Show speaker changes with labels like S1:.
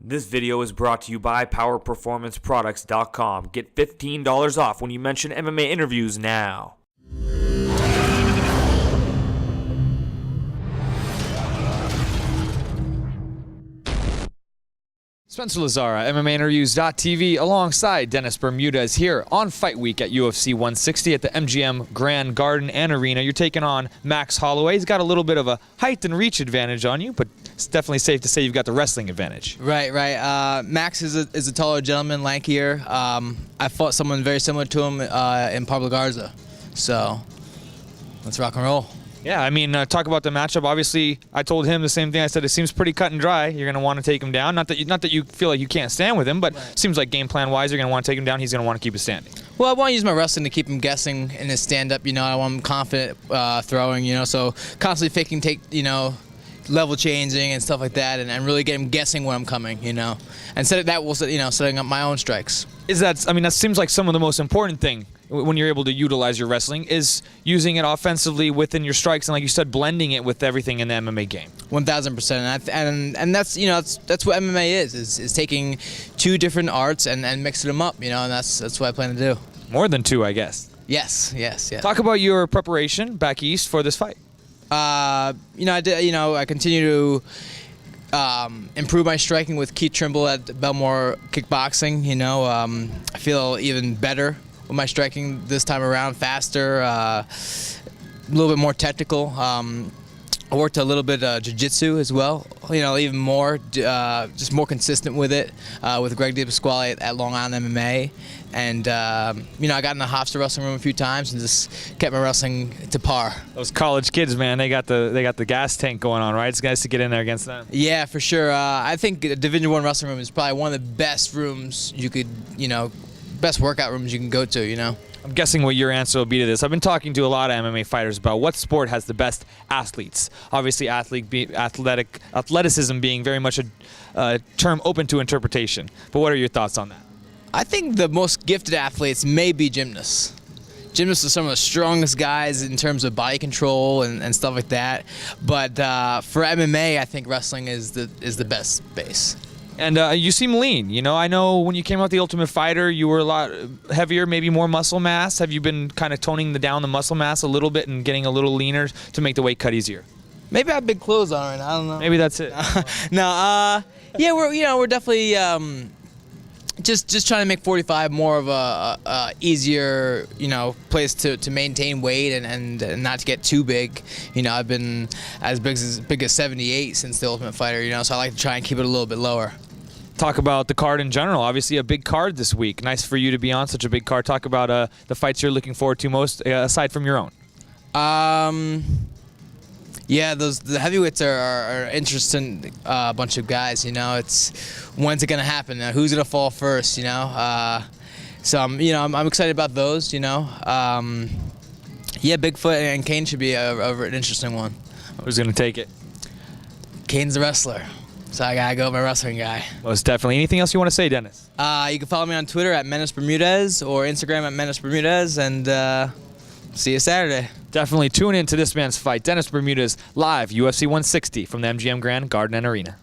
S1: This video is brought to you by PowerPerformanceProducts.com. Get $15 off when you mention MMA interviews now.
S2: Spencer Lazara, MMAinterviews.tv, alongside Dennis Bermudez here on Fight Week at UFC 160 at the MGM Grand Garden and Arena. You're taking on Max Holloway. He's got a little bit of a height and reach advantage on you, but it's definitely safe to say you've got the wrestling advantage.
S3: Right. Max is a taller gentleman, lankier. I fought someone very similar to him in Pablo Garza. So let's rock and roll.
S2: Yeah, I mean, talk about the matchup. Obviously, I told him the same thing. I said it seems pretty cut and dry. You're going to want to take him down. Not that you feel like you can't stand with him, but it seems like game plan wise, you're going to want to take him down. He's going to want to keep it standing.
S3: Well, I want to use my wrestling to keep him guessing in his stand-up. I want him confident throwing. So constantly faking, level changing and stuff like that, and really get him guessing when I'm coming. And setting up my own strikes.
S2: That seems like some of the most important thing when you're able to utilize your wrestling is using it offensively within your strikes and, like you said, blending it with everything in the MMA game.
S3: 1000%, and that's what MMA is taking two different arts and mixing them up, and that's what I plan to do.
S2: More than two, I guess.
S3: Yes.
S2: Talk about your preparation back east for this fight.
S3: I continue to improve my striking with Keith Trimble at Belmore Kickboxing. I feel even better with my striking this time around, faster, a little bit more technical. I worked a little bit jiu-jitsu as well, even more, just more consistent with it, with Greg DePasquale at Long Island MMA. And, I got in the Hofstra wrestling room a few times and just kept my wrestling to par.
S2: Those college kids, man, they got the gas tank going on, right? It's nice to get in there against them.
S3: Yeah, for sure. I think a Division I wrestling room is probably one of the best rooms you could, best workout rooms you can go to,
S2: I'm guessing what your answer will be to this. I've been talking to a lot of MMA fighters about what sport has the best athletes. Obviously, athleticism being very much a term open to interpretation. But what are your thoughts on that?
S3: I think the most gifted athletes may be gymnasts. Gymnasts are some of the strongest guys in terms of body control and stuff like that. But for MMA, I think wrestling is the best base.
S2: And you seem lean. I know when you came out The Ultimate Fighter, you were a lot heavier, maybe more muscle mass. Have you been kind of toning down the muscle mass a little bit and getting a little leaner to make the weight cut easier?
S3: Maybe I have big clothes on right now. I don't know.
S2: Maybe that's it.
S3: No. Yeah, we're definitely just trying to make 45 more of a easier place to maintain weight and not to get too big. I've been as big as 78 since The Ultimate Fighter. So I like to try and keep it a little bit lower.
S2: Talk about the card in general. Obviously a big card this week. Nice for you to be on such a big card. Talk about the fights you're looking forward to most aside from your own.
S3: Yeah, the heavyweights are an interesting bunch of guys. It's when's it gonna happen? Who's gonna fall first? So I'm excited about those. Yeah, Bigfoot and Kane should be an interesting one.
S2: Who's gonna take it?
S3: Kane's the wrestler, so I gotta go with my wrestling guy.
S2: Most definitely. Anything else you want to say, Dennis?
S3: You can follow me on Twitter at Menace Bermudez or Instagram at Menace Bermudez, and see you Saturday.
S2: Definitely tune in to this man's fight. Dennis Bermudez live, UFC 160 from the MGM Grand Garden and Arena.